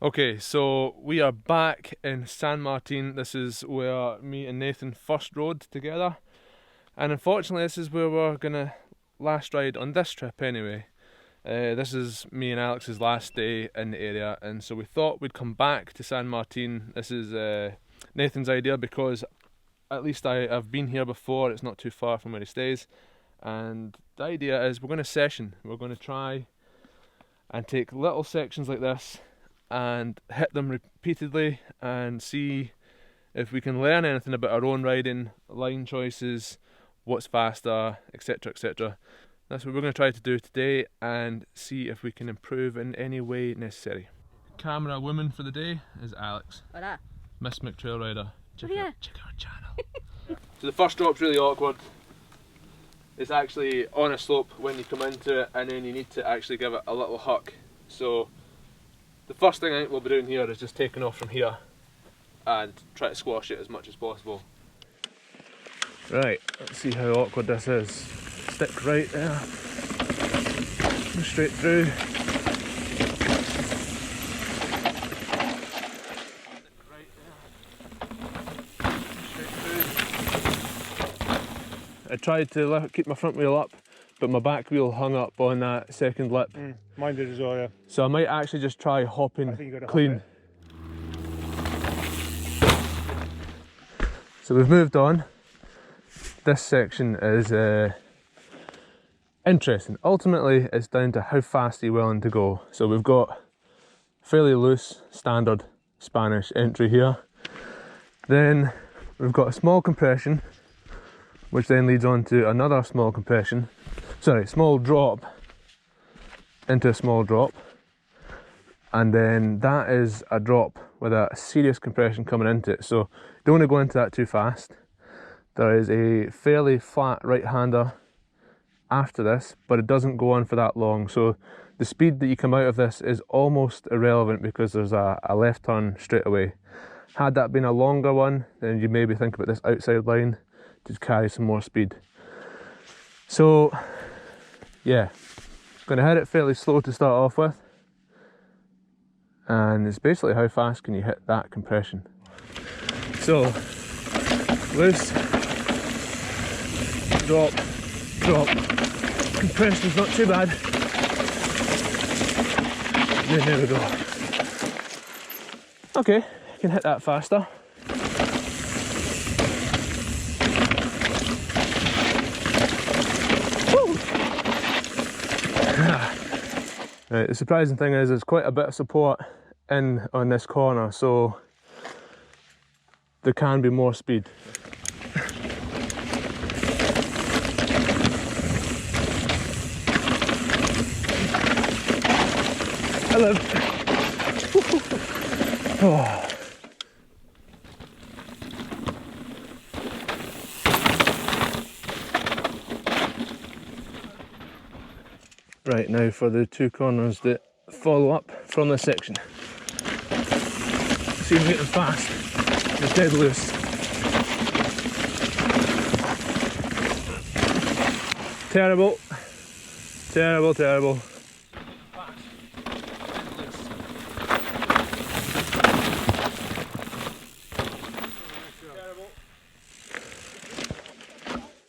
Okay, so we are back in San Martin. This is where me and Nathan first rode together, and unfortunately this is where we're gonna last ride on this trip anyway. This is me and Alex's last day in the area, and so we thought we'd come back to San Martin. This is Nathan's idea because at least I've been here before. It's not too far from where he stays, and the idea is we're going to session. We're going to try and take little sections like this and hit them repeatedly and see if we can learn anything about our own riding, line choices, what's faster, etc, etc. That's what we're going to try to do today and see if we can improve in any way necessary. Camera woman for the day is Alex. Hola. Miss McTrail rider. Check Oh, yeah. check our channel. So the first drop's really awkward. It's actually on a slope when you come into it, and then you need to actually give it a little huck. So the first thing I think we'll be doing here is just taking off from here and try to squash it as much as possible. Right, let's see how awkward this is. Stick right there. Go straight through. I tried to keep my front wheel up, but my back wheel hung up on that second lip. Mine did as well, yeah. So I might actually just try hopping clean. So we've moved on. This section is interesting. Ultimately, it's down to how fast you're willing to go. So we've got fairly loose, standard Spanish entry here. Then we've got a small compression, which then leads on to another small compression, small drop into a small drop, and then that is a drop with a serious compression coming into it, so don't want to go into that too fast. There is a fairly flat right-hander after this, but it doesn't go on for that long, so the speed that you come out of this is almost irrelevant because there's a left turn straight away. Had that been a longer one, then you maybe think about this outside line to carry some more speed. So yeah, going to hit it fairly slow to start off with, and it's basically how fast can you hit that compression. So loose, drop, drop, compression's not too bad, and then there we go. Okay, I can hit that faster. Right, the surprising thing is there's quite a bit of support in on this corner, so there can be more speed. I live. Oh. Right, now for the two corners that follow up from this section. See, I'm getting fast. It's dead loose. Terrible. Terrible, terrible.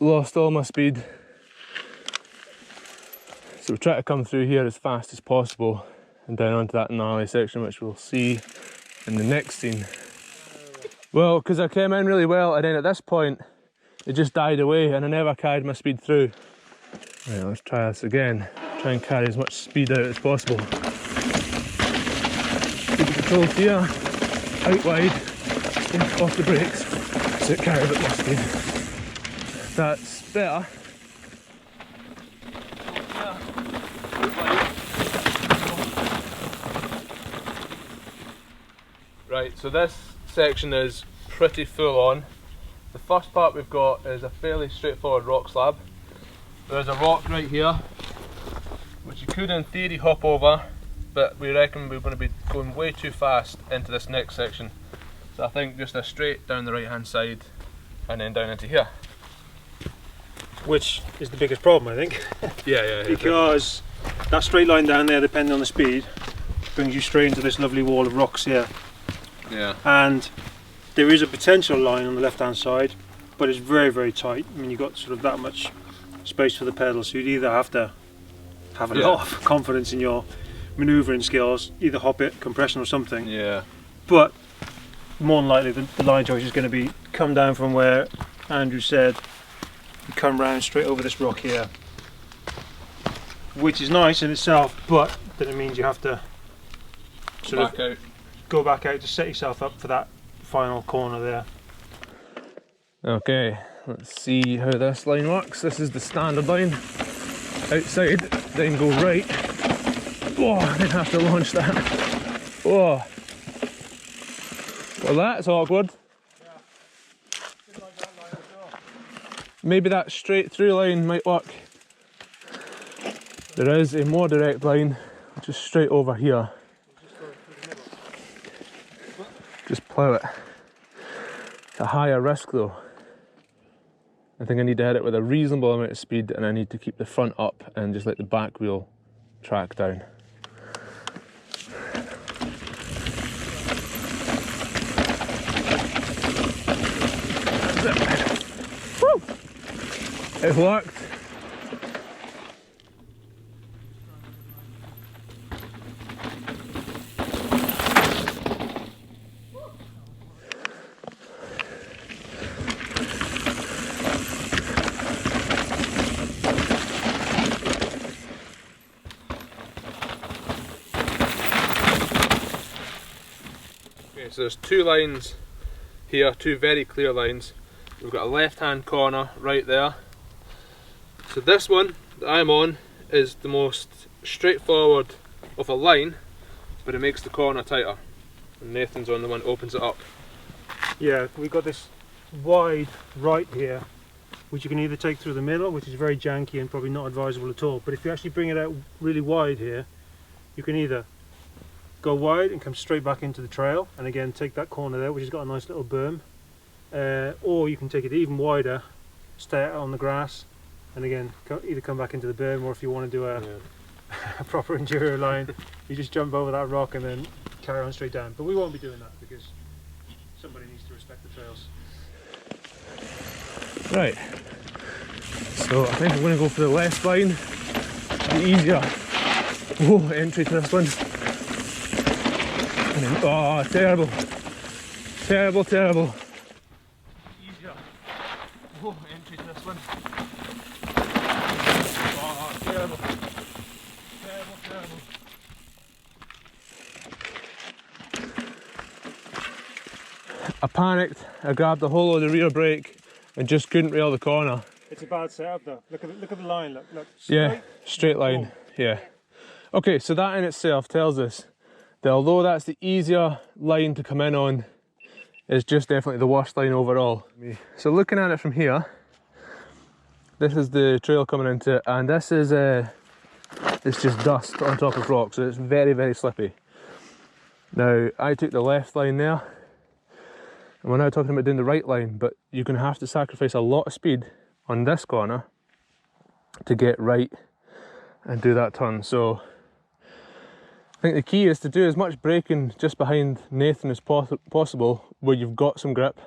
Lost all my speed. So we try to come through here as fast as possible and down onto that gnarly section, which we'll see in the next scene. Well, because I came in really well, and then at this point it just died away and I never carried my speed through. Right, let's try this again. Try and carry as much speed out as possible. Keep the control here, out wide, off the brakes, so it carries a bit more speed. That's better. Right, so this section is pretty full on. The first part we've got is a fairly straightforward rock slab. There's a rock right here, which you could in theory hop over, but we reckon we're going to be going way too fast into this next section. So I think just a straight down the right hand side and then down into here. Which is the biggest problem, I think. Yeah. Because that straight line down there, depending on the speed, brings you straight into this lovely wall of rocks here. Yeah. And there is a potential line on the left hand side, but it's very, very tight. I mean, you've got sort of that much space for the pedal, so you'd either have to have a lot of confidence in your manoeuvring skills, either hop it, compression or something. Yeah. But more than likely the line choice is going to be come down from where Andrew said, you come round straight over this rock here, which is nice in itself, but then it means you have to sort of go back out to set yourself up for that final corner there. Okay, let's see how this line works. This is the standard line. Outside, then go right. Oh, I didn't have to launch that. Oh. Well, that's awkward. Yeah. Didn't like that line at all. Maybe that straight through line might work. There is a more direct line, which is straight over here. Just plough it. It's a higher risk though. I think I need to hit it with a reasonable amount of speed, and I need to keep the front up and just let the back wheel track down. Woo! It worked. So there's two lines here, two very clear lines. We've got a left hand corner right there. So this one that I'm on is the most straightforward of a line, but it makes the corner tighter. And Nathan's on the one that opens it up. Yeah, we've got this wide right here, which you can either take through the middle, which is very janky and probably not advisable at all, but if you actually bring it out really wide here, you can either go wide and come straight back into the trail, and again take that corner there, which has got a nice little berm, or you can take it even wider, stay out on the grass, and again either come back into the berm, or if you want to do a proper enduro line, you just jump over that rock and then carry on straight down. But we won't be doing that because somebody needs to respect the trails. Right, so I think I'm going to go for the left line, the easier entry to this one. Oh, terrible. Terrible, terrible. Easier. Oh, entry to this one. Oh, terrible. Terrible, terrible. I panicked. I grabbed the whole of the rear brake and just couldn't rail the corner. It's a bad setup though. Look at the line. Look. Yeah, straight line. Yeah. Okay, so that in itself tells us that although that's the easier line to come in on, it's just definitely the worst line overall. So looking at it from here, this is the trail coming into it, and this is it's just dust on top of rock, so it's very, very slippy. Now, I took the left line there, and we're now talking about doing the right line, but you're going to have to sacrifice a lot of speed on this corner to get right and do that turn. So I think the key is to do as much braking just behind Nathan as possible, where you've got some grip,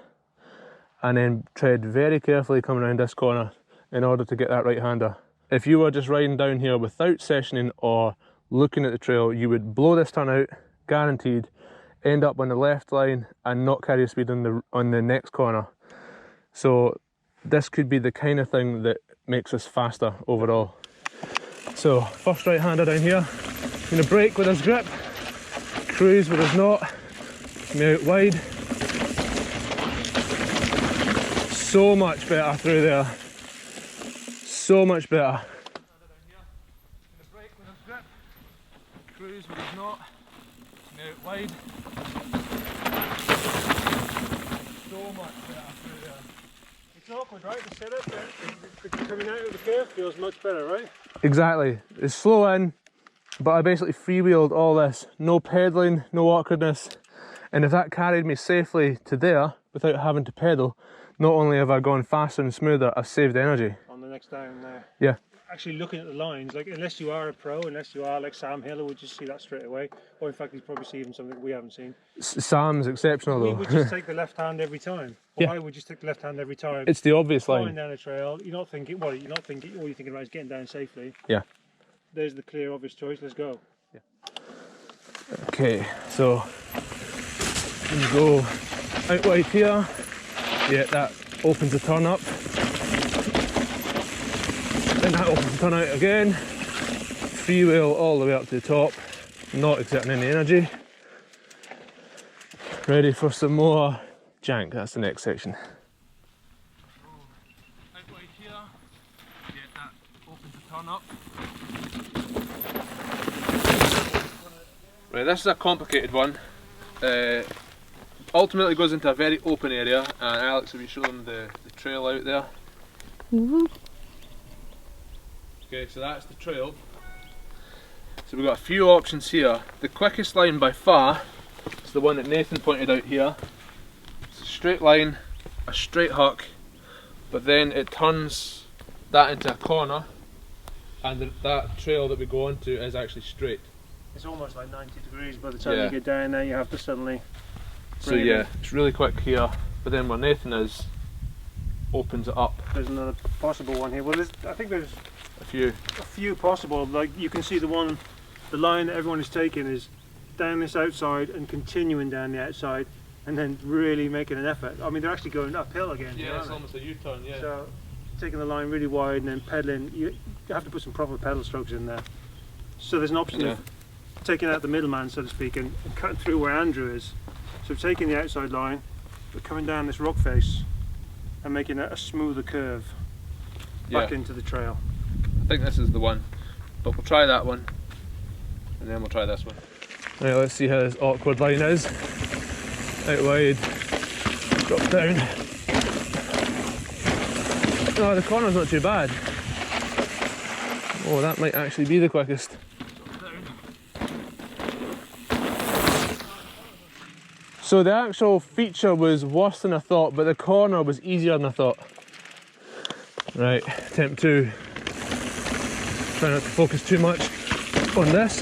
and then tread very carefully coming around this corner in order to get that right hander. If you were just riding down here without sessioning or looking at the trail, you would blow this turn out, guaranteed, end up on the left line and not carry your speed on the next corner. So this could be the kind of thing that makes us faster overall. So first right hander down here, I'm going to brake with his grip, cruise with his knot, me out wide. So much better through there, so much better. Brake with his grip, cruise with his knot, me out wide. So much better through there. It's awkward, right? The setup coming out of the curve feels much better, right? Exactly. It's slow in, but I basically freewheeled all this. No pedaling, no awkwardness. And if that carried me safely to there without having to pedal, not only have I gone faster and smoother, I've saved energy. On the next down there. Yeah. actually looking at the lines, like unless you are a pro, unless you are like Sam Hill, would just see that straight away. Or in fact, he's probably seen something we haven't seen. Sam's exceptional We though. would just take the left hand every time. Yeah. I would just take the left hand every time. It's the obvious Going line. down a trail, you're not thinking. Well, you're not thinking. All you're thinking about is getting down safely. Yeah. There's the clear, obvious choice. Let's go. Yeah. Okay, so we go out wide here. Yeah, that opens the turn up. Then that opens the turn out again. Freewheel all the way up to the top, not exerting any energy. Ready for some more jank, that's the next section. Out wide here, yeah, that opens the turn up. Right, this is a complicated one. Ultimately goes into a very open area, and Alex will be showing the trail out there. Okay, so that's the trail. So we've got a few options here. The quickest line by far is the one that Nathan pointed out here. It's a straight line, a straight huck, but then it turns that into a corner, and that trail that we go onto is actually straight. It's almost like 90 degrees by the time you get down there. You have to suddenly. So yeah, it's really quick here, but then where Nathan is, opens it up. There's another possible one here. Well, I think there's a few possible. Like you can see the line that everyone is taking is down this outside and continuing down the outside, and then really making an effort. I mean, they're actually going uphill again. Yeah, it's almost a U-turn. Yeah. So taking the line really wide and then pedaling. You have to put some proper pedal strokes in there. So there's an option of taking out the middleman, so to speak, and cutting through where Andrew is. So taking the outside line, but coming down this rock face and making a smoother curve back into the trail. I think this is the one, but we'll try that one, and then we'll try this one. Right, let's see how this awkward line is. Out wide, drop down. Oh, the corner's not too bad. Oh, that might actually be the quickest. So the actual feature was worse than I thought, but the corner was easier than I thought. Right, attempt 2. Try not to focus too much on this.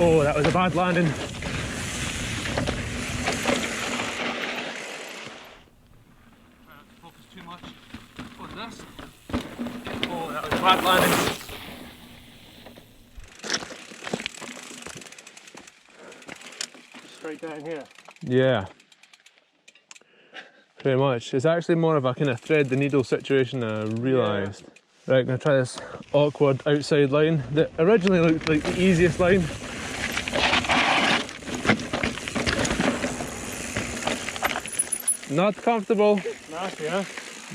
Oh, that was a bad landing. Try not to focus too much on this. Oh, that was a bad landing. Straight down here. Yeah, pretty much. It's actually more of a kind of thread the needle situation than I realised. Yeah. Right, I'm going to try this awkward outside line that originally looked like the easiest line. Not comfortable. Nasty, huh?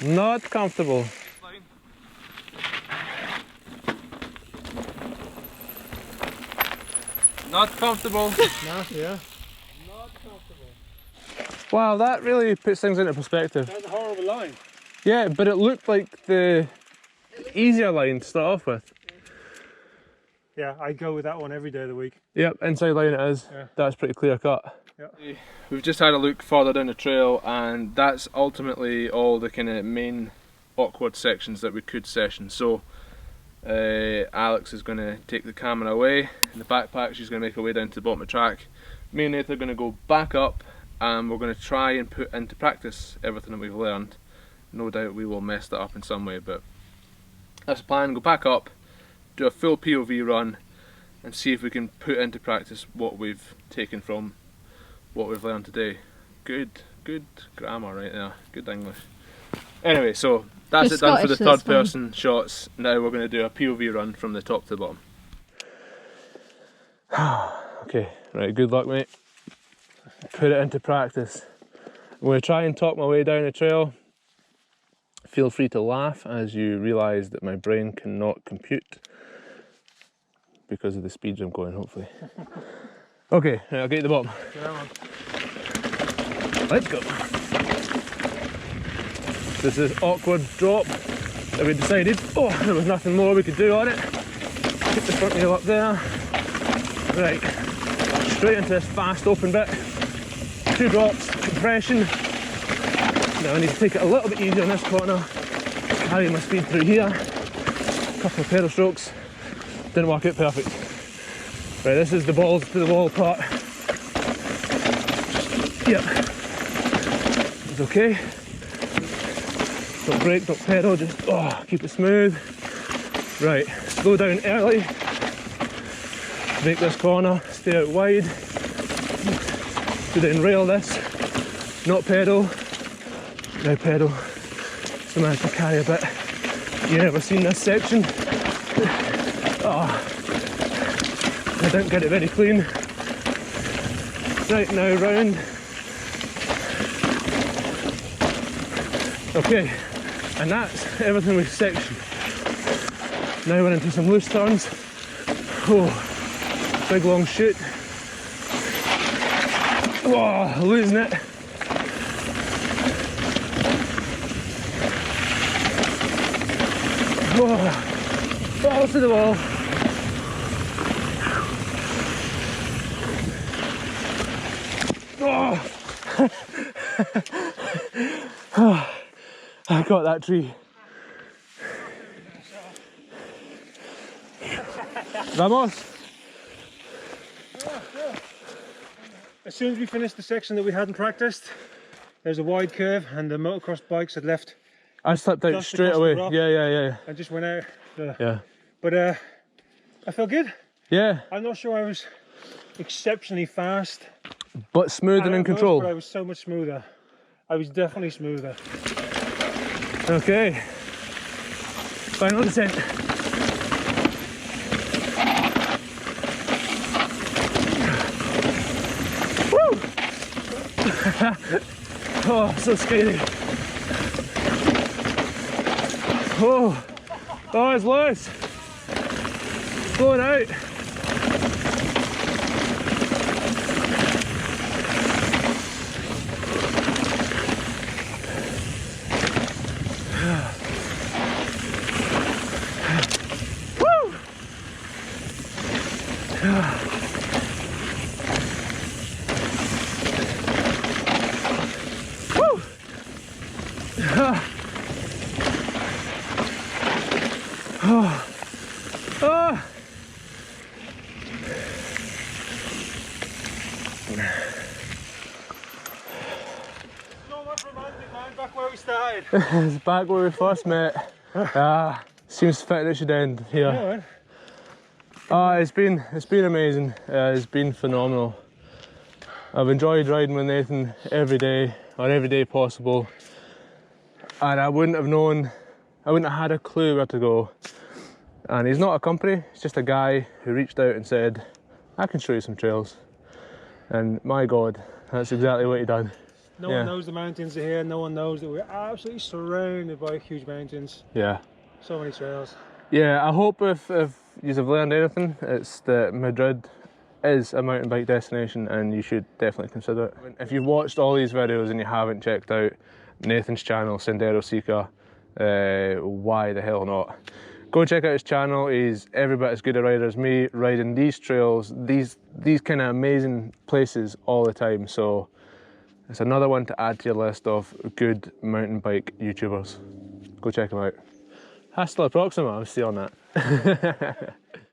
Not comfortable. Not comfortable. Nasty, yeah? Wow, that really puts things into perspective. That's a horrible line. Yeah, but it looked like the easier line to start off with. Yeah, I go with that one every day of the week. Yep, inside line it is. Yeah. That's pretty clear cut. Yeah. We've just had a look further down the trail, and that's ultimately all the kind of main awkward sections that we could session. So Alex is going to take the camera away in the backpack. She's going to make her way down to the bottom of the track. Me and Nathan are going to go back up, and we're going to try and put into practice everything that we've learned. No doubt we will mess that up in some way, but that's the plan. Go back up, do a full POV run, and see if we can put into practice what we've taken from what we've learned today. Good grammar right there, good English. Anyway, so that's it done for the third person shots. Now we're going to do a POV run from the top to the bottom. Okay, right, good luck mate. Put it into practice. I'm going to try and talk my way down the trail. Feel free to laugh as you realise that my brain cannot compute because of the speeds I'm going, hopefully. Okay, right, I'll get to the bottom. Let's go. This is awkward drop that we decided, there was nothing more we could do on it. Keep the front wheel up there. Right, straight into this fast open bit. 2 drops, compression. Now I need to take it a little bit easier in this corner. Carry my speed through here. couple of pedal strokes, didn't work out perfect. Right, this is the balls to the wall part. Yep, it's okay. Don't brake, don't pedal, just keep it smooth. Right, slow down early, make this corner, stay out wide, so then rail this, not pedal, now pedal, so managed to carry a bit. You've never seen this section. I didn't get it very clean. Right, now round. Okay, and that's everything with section. Now we're into some loose turns. Oh, big long chute. Oh, losing it. Oh, balls to the wall. Oh, I got that tree. Vamos. As soon as we finished the section that we hadn't practiced, there's a wide curve and the motocross bikes had left. I slipped out straight away. Yeah. I just went out. Yeah. But I felt good. Yeah. I'm not sure I was exceptionally fast. But smooth and in control. But I was so much smoother. I was definitely smoother. Okay. Final descent. Woo! Oh, so scary. Oh, it's loose. It's blowing out. So much romantic, man, back where we started. It's back where we first met. Seems fitting it should end here. Yeah, It's been amazing. It's been phenomenal. I've enjoyed riding with Nathan every day possible, and I wouldn't have had a clue where to go. And he's not a company, he's just a guy who reached out and said, I can show you some trails. And my God, that's exactly what he done. No one knows the mountains are here, no one knows that we're absolutely surrounded by huge mountains. Yeah. So many trails. Yeah, I hope if you have learned anything, it's that Madrid is a mountain bike destination and you should definitely consider it. If you've watched all these videos and you haven't checked out Nathan's channel, Sendero Seeker, why the hell not? Go check out his channel. He's every bit as good a rider as me, riding these trails, these kind of amazing places all the time. So it's another one to add to your list of good mountain bike YouTubers. Go check him out. Hasta la próxima, I'm still on that.